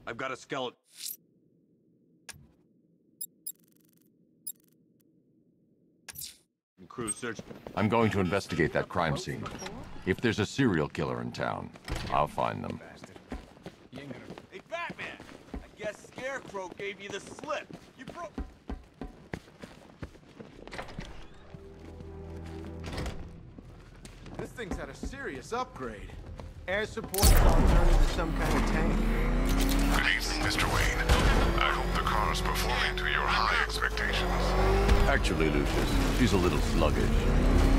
I've got a skeleton. Crew search. I'm going to investigate that crime scene. If there's a serial killer in town, I'll find them. Hey, Batman! I guess Scarecrow gave you the slip. You broke... This thing's had a serious upgrade. Air support's all turned into some kind of tank. Good evening, Mr. Wayne. I hope the car's performing to your high expectations. Actually, Lucius, she's a little sluggish.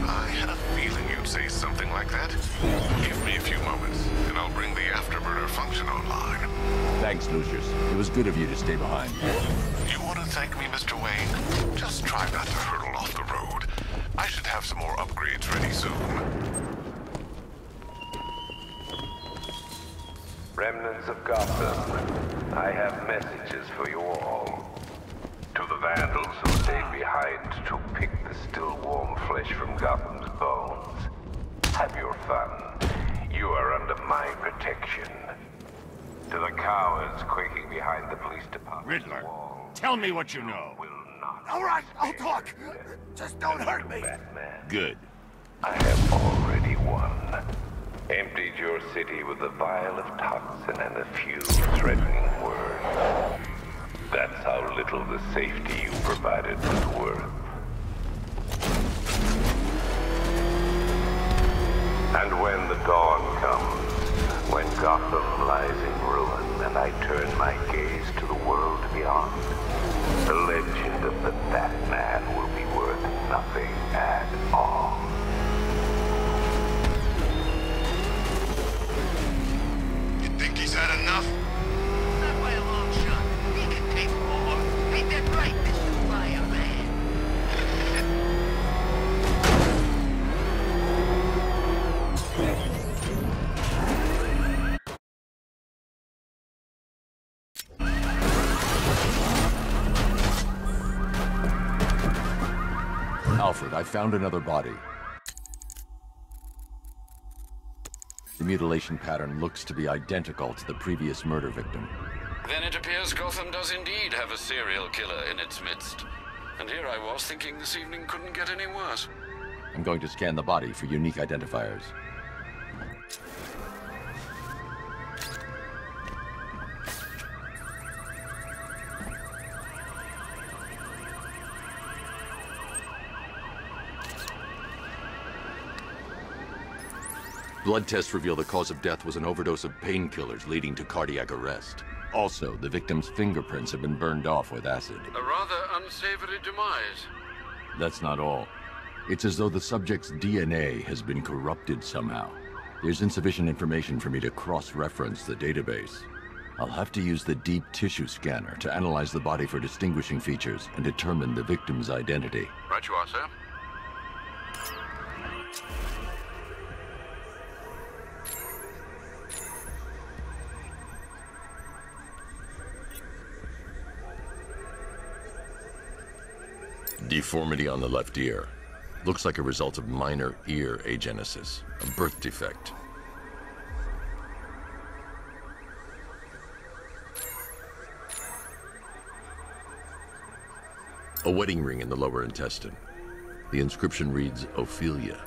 I had a feeling you'd say something like that. Give me a few moments, and I'll bring the afterburner function online. Thanks, Lucius. It was good of you to stay behind. You want to thank me, Mr. Wayne? Just try not to hurtle off the road. I should have some more upgrades ready soon. Remnants of Gotham, I have messages for you all. To the vandals who stayed behind to pick the still warm flesh from Gotham's bones, have your fun. You are under my protection. To the cowards quaking behind the police department Riddler, wall, tell me what you know. will not. All right, I'll talk. Just don't hurt me. Batman. Good. I have already won. Emptied your city with a vial of toxin and a few threatening words. That's how little the safety you provided was worth. And when the dawn comes, when Gotham lies in ruin and I turn my gaze to the world beyond, the legend of the Batman will be worth nothing at all. Think he's had enough? Not by a long shot. He can take more. Ain't that right, Mr. Fireman? Alfred, I found another body. The mutilation pattern looks to be identical to the previous murder victim. Then it appears Gotham does indeed have a serial killer in its midst. And here I was thinking this evening couldn't get any worse. I'm going to scan the body for unique identifiers. Blood tests reveal the cause of death was an overdose of painkillers leading to cardiac arrest. Also, the victim's fingerprints have been burned off with acid. A rather unsavory demise. That's not all. It's as though the subject's DNA has been corrupted somehow. There's insufficient information for me to cross-reference the database. I'll have to use the deep tissue scanner to analyze the body for distinguishing features and determine the victim's identity. Right you are, sir. Deformity on the left ear. Looks like a result of minor ear agenesis, a birth defect. A wedding ring in the lower intestine. The inscription reads, Ophelia.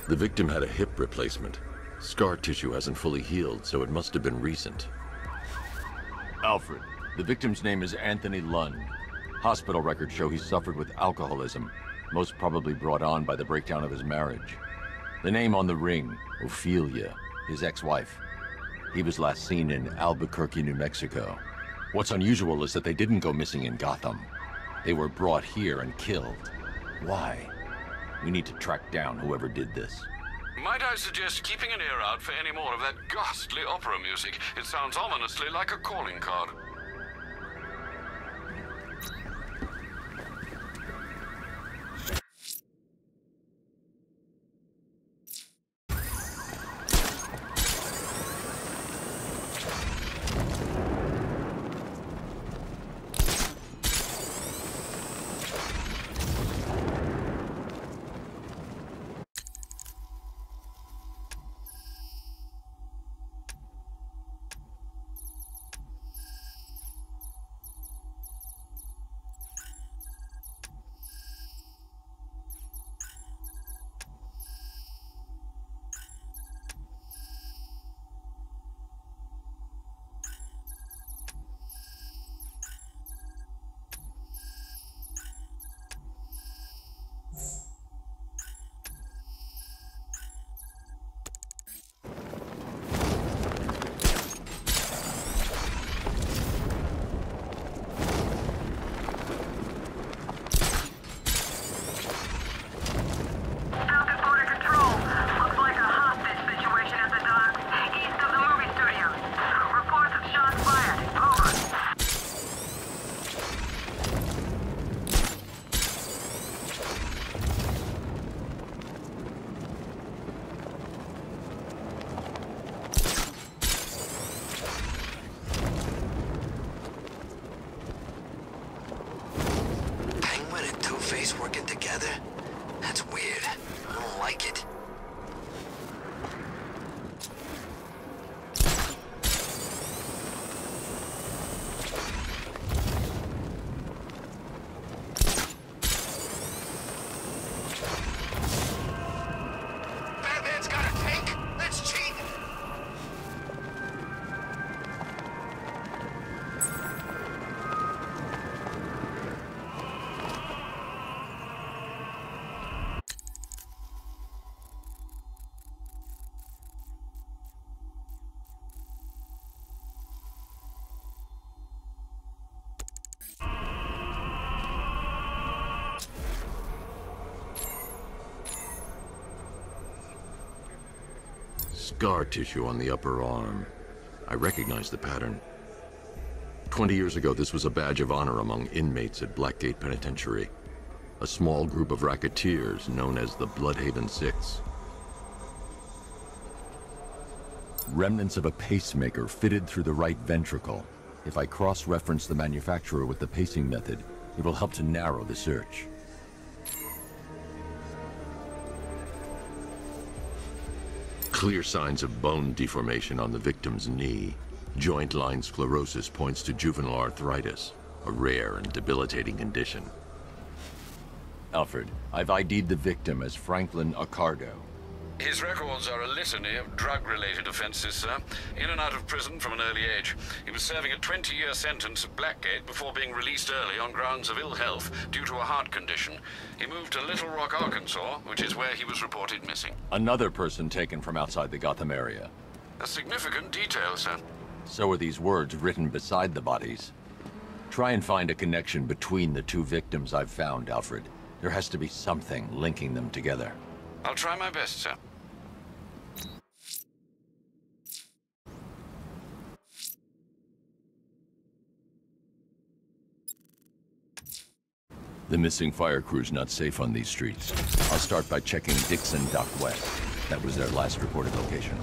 The victim had a hip replacement. Scar tissue hasn't fully healed, so it must have been recent. Alfred, the victim's name is Anthony Lund. Hospital records show he suffered with alcoholism, most probably brought on by the breakdown of his marriage. The name on the ring, Ophelia, his ex-wife. He was last seen in Albuquerque, New Mexico. What's unusual is that they didn't go missing in Gotham. They were brought here and killed. Why? We need to track down whoever did this. Might I suggest keeping an ear out for any more of that ghastly opera music? It sounds ominously like a calling card. face working together? That's weird. I don't like it. Batman's got a tank? That's cheating! Scar tissue on the upper arm. I recognize the pattern. 20 years ago, this was a badge of honor among inmates at Blackgate Penitentiary. A small group of racketeers known as the Bloodhaven Six. Remnants of a pacemaker fitted through the right ventricle. If I cross-reference the manufacturer with the pacing method, it will help to narrow the search. Clear signs of bone deformation on the victim's knee. Joint line sclerosis points to juvenile arthritis, a rare and debilitating condition. Alfred, I've ID'd the victim as Franklin Accardo. His records are a litany of drug-related offenses, sir. In and out of prison from an early age. He was serving a 20-year sentence at Blackgate before being released early on grounds of ill health due to a heart condition. He moved to Little Rock, Arkansas, which is where he was reported missing. Another person taken from outside the Gotham area. A significant detail, sir. So are these words written beside the bodies. Try and find a connection between the two victims I've found, Alfred. There has to be something linking them together. I'll try my best, sir. The missing fire crew's not safe on these streets. I'll start by checking Dixon Dock West. That was their last reported location.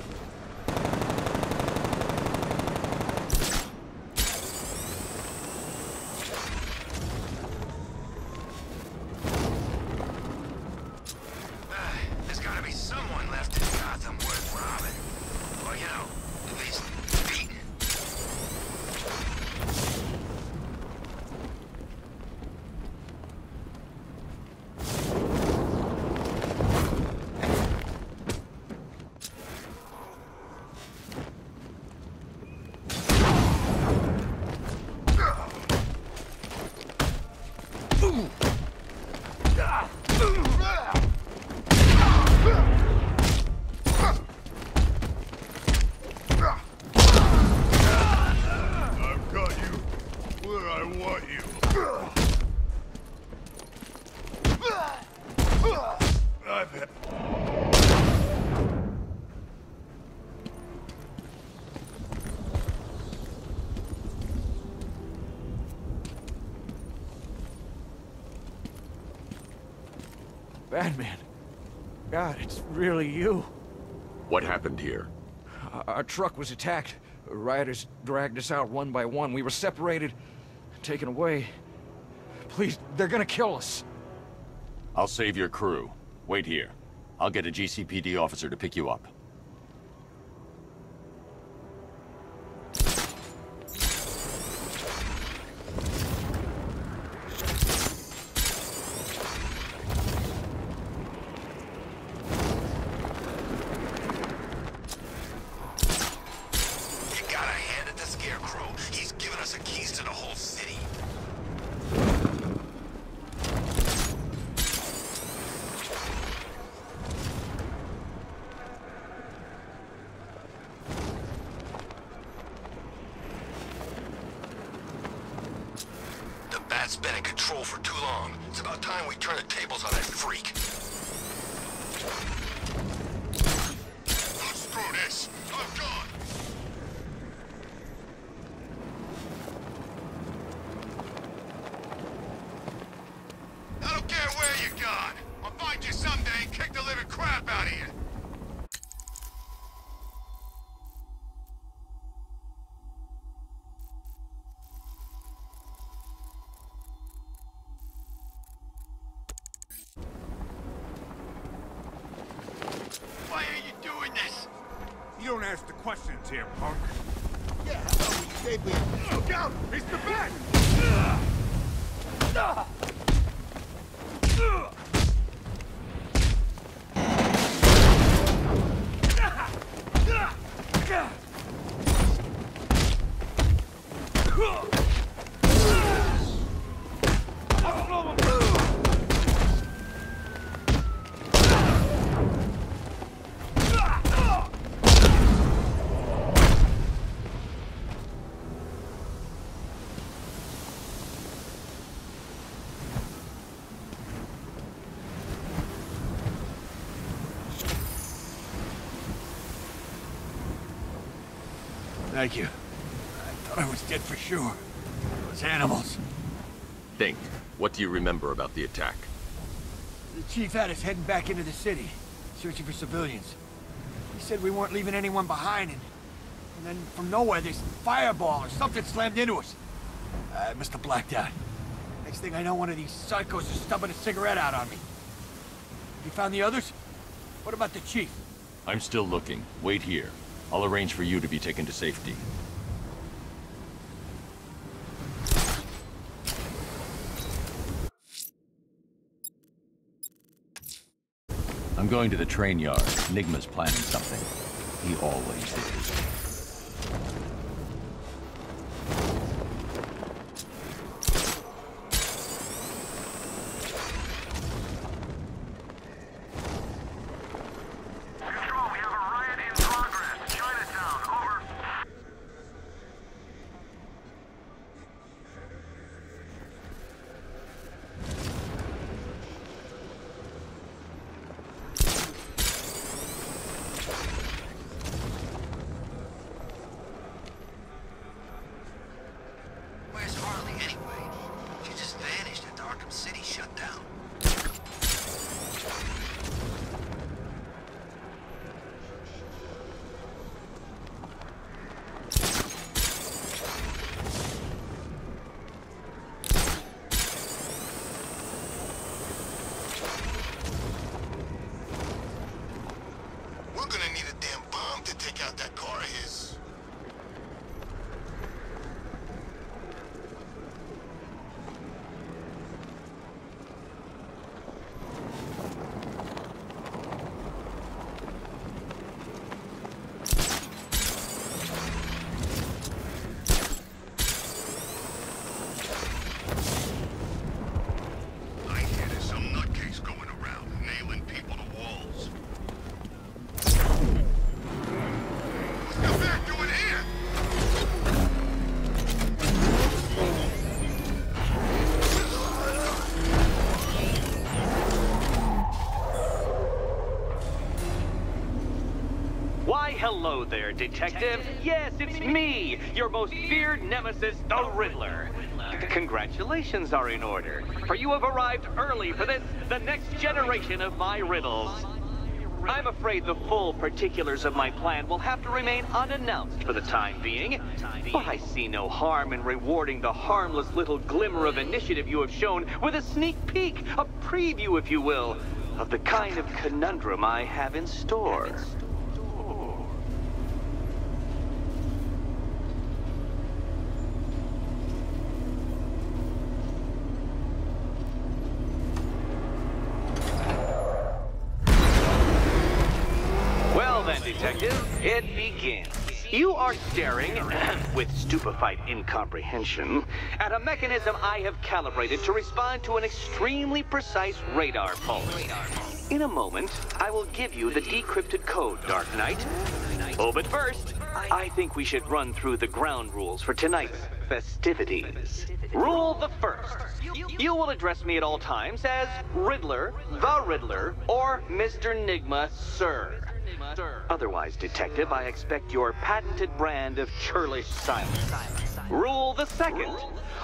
There's gotta be someone left in Gotham worth robbing. Or, you know, at least beating. Batman. God, it's really you. What happened here? Our truck was attacked. Rioters dragged us out one by one. We were separated, taken away. Please, they're gonna kill us. I'll save your crew. Wait here. I'll get a GCPD officer to pick you up. Bat's been in control for too long. It's about time we turn the tables on that freak. Let's screw this. I'm gone. I don't care where you're gone. I'll find you someday and kick the living crap out of you. questions here, punk. Yeah, how about we stay with... Look out! He's the back! Thank you. I thought I was dead for sure. Those animals. Think. What do you remember about the attack? The chief had us heading back into the city, searching for civilians. He said we weren't leaving anyone behind, and then from nowhere this fireball or something slammed into us. I must have blacked out. Next thing I know, one of these psychos is stubbing a cigarette out on me. You found the others? What about the chief? I'm still looking. Wait here. I'll arrange for you to be taken to safety. I'm going to the train yard. Nigma's planning something. He always is. Where's Harley anyway? She just vanished after Arkham City shut down. We're gonna need a damn bomb to take out that car of his. I hear there's some nutcase going around, nailing people to walls. What's the back doing here? Why, hello there, Detective. Yes, it's me, your most feared nemesis, the Riddler. Congratulations are in order, for you have arrived early for this, the next generation of my riddles. I'm afraid the full particulars of my plan will have to remain unannounced for the time being, but I see no harm in rewarding the harmless little glimmer of initiative you have shown with a sneak peek, a preview, if you will, of the kind of conundrum I have in store. Well then, Detective, it begins. You are staring, with stupefied incomprehension, at a mechanism I have calibrated to respond to an extremely precise radar pulse. In a moment, I will give you the decrypted code, Dark Knight. Oh, but first, I think we should run through the ground rules for tonight's festivities. Rule the first. You will address me at all times as Riddler, the Riddler, or Mr. Nigma, sir. Otherwise, Detective, I expect your patented brand of churlish silence. Rule the second.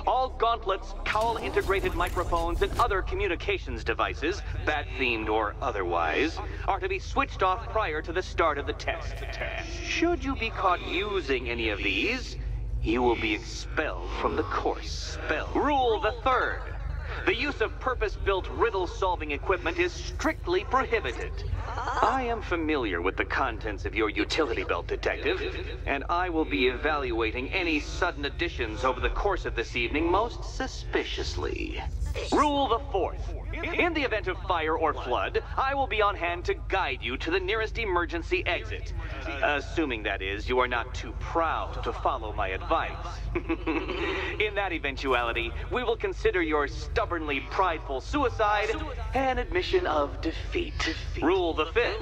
All gauntlets, cowl-integrated microphones, and other communications devices, bat-themed or otherwise, are to be switched off prior to the start of the test. Should you be caught using any of these, you will be expelled from the course. Rule the third. The use of purpose-built riddle-solving equipment is strictly prohibited. I am familiar with the contents of your utility belt, Detective, and I will be evaluating any sudden additions over the course of this evening most suspiciously. Rule the fourth. In the event of fire or flood, I will be on hand to guide you to the nearest emergency exit. Assuming, that is, you are not too proud to follow my advice. In that eventuality, we will consider your stubbornly prideful suicide an admission of defeat. Rule the fifth.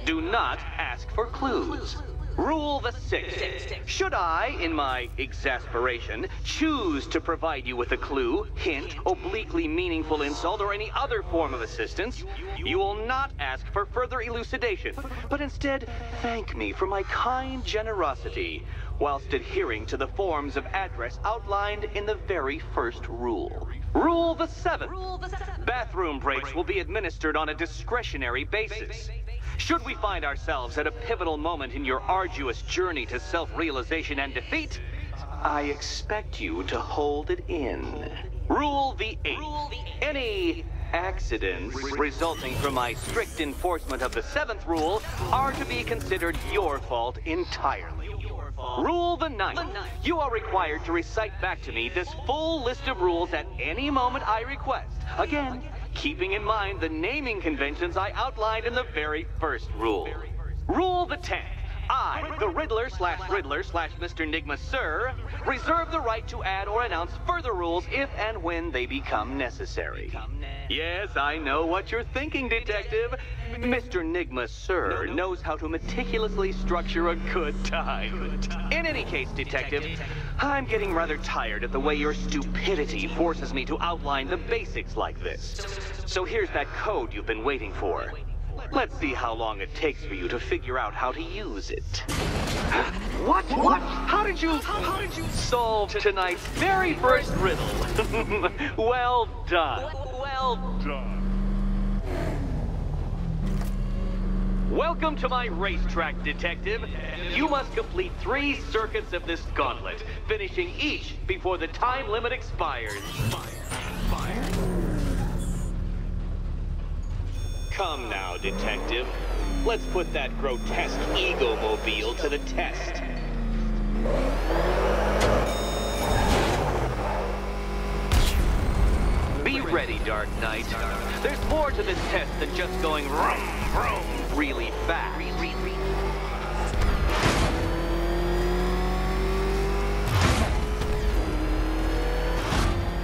Do not ask for clues. Rule the sixth. Should I, in my exasperation, choose to provide you with a clue, hint, obliquely meaningful insult, or any other form of assistance, you will not ask for further elucidation, but instead thank me for my kind generosity, whilst adhering to the forms of address outlined in the very first rule. Rule the seventh. Bathroom breaks will be administered on a discretionary basis. Should we find ourselves at a pivotal moment in your arduous journey to self-realization and defeat, I expect you to hold it in. Rule the eighth. Any accidents resulting from my strict enforcement of the seventh rule are to be considered your fault entirely. Rule the ninth. You are required to recite back to me this full list of rules at any moment I request. Again, keeping in mind the naming conventions I outlined in the very first rule. Rule the 10th. I, the Riddler/Mr. Nigma Sir, reserve the right to add or announce further rules if and when they become necessary. Yes, I know what you're thinking, Detective. Mr. Nigma Sir knows how to meticulously structure a good time. In any case, Detective, I'm getting rather tired of the way your stupidity forces me to outline the basics like this. So here's that code you've been waiting for. Let's see how long it takes for you to figure out how to use it. What? How did you solve tonight's very first riddle? Well done. Welcome to my racetrack, Detective. You must complete 3 circuits of this gauntlet, finishing each before the time limit expires. Come now, Detective. Let's put that grotesque ego-mobile to the test. Be ready, Dark Knight. There's more to this test than just going vroom, vroom really fast.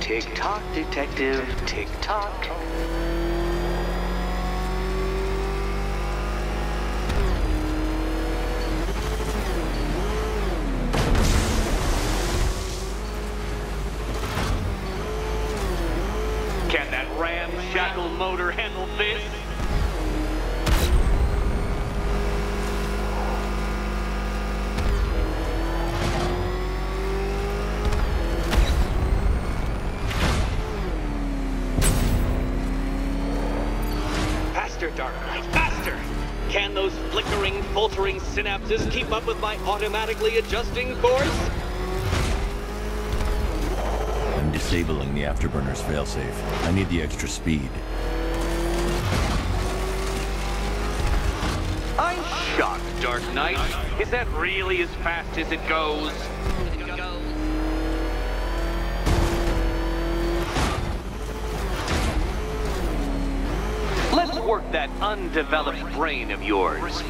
Tick-tock, Detective, tick-tock. Can that ramshackle motor handle this? Faster, Dark Knight, faster! Can those flickering, faltering synapses keep up with my automatically adjusting course? Disabling the afterburner's failsafe. I need the extra speed. I'm shocked, Dark Knight. Is that really as fast as it goes? Let's work that undeveloped brain of yours.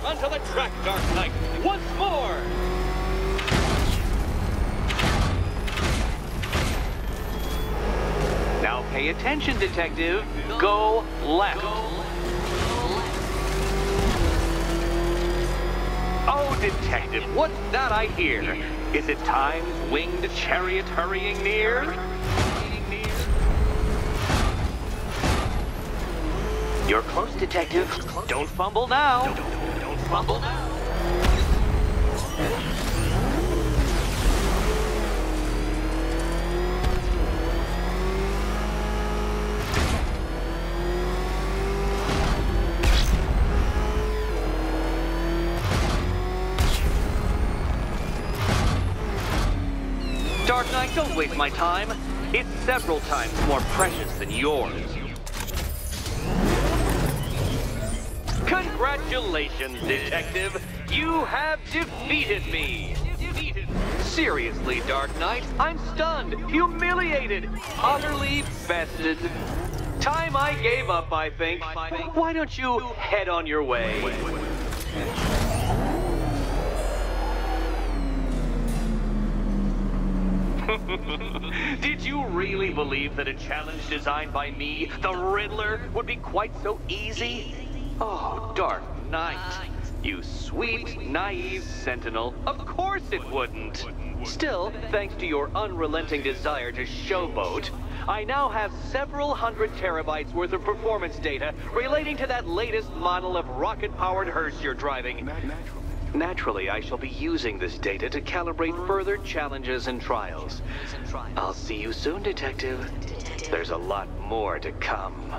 Onto the track, Dark Knight! Once more! Now pay attention, Detective. Go left. Oh, Detective, what's that I hear? Is it time's winged chariot hurrying near? You're close, Detective. Don't fumble now. Don't fumble now. Don't waste my time. It's several times more precious than yours. Congratulations, Detective. You have defeated me. Seriously, Dark Knight, I'm stunned, humiliated, utterly bested. Time I gave up, I think. Why don't you head on your way? Did you really believe that a challenge designed by me, the Riddler, would be quite so easy? Oh, Dark Knight. You sweet, naive sentinel. Of course it wouldn't. Still, thanks to your unrelenting desire to showboat, I now have several hundred terabytes worth of performance data relating to that latest model of rocket-powered hearse you're driving. Naturally, I shall be using this data to calibrate further challenges and trials. I'll see you soon, Detective. There's a lot more to come.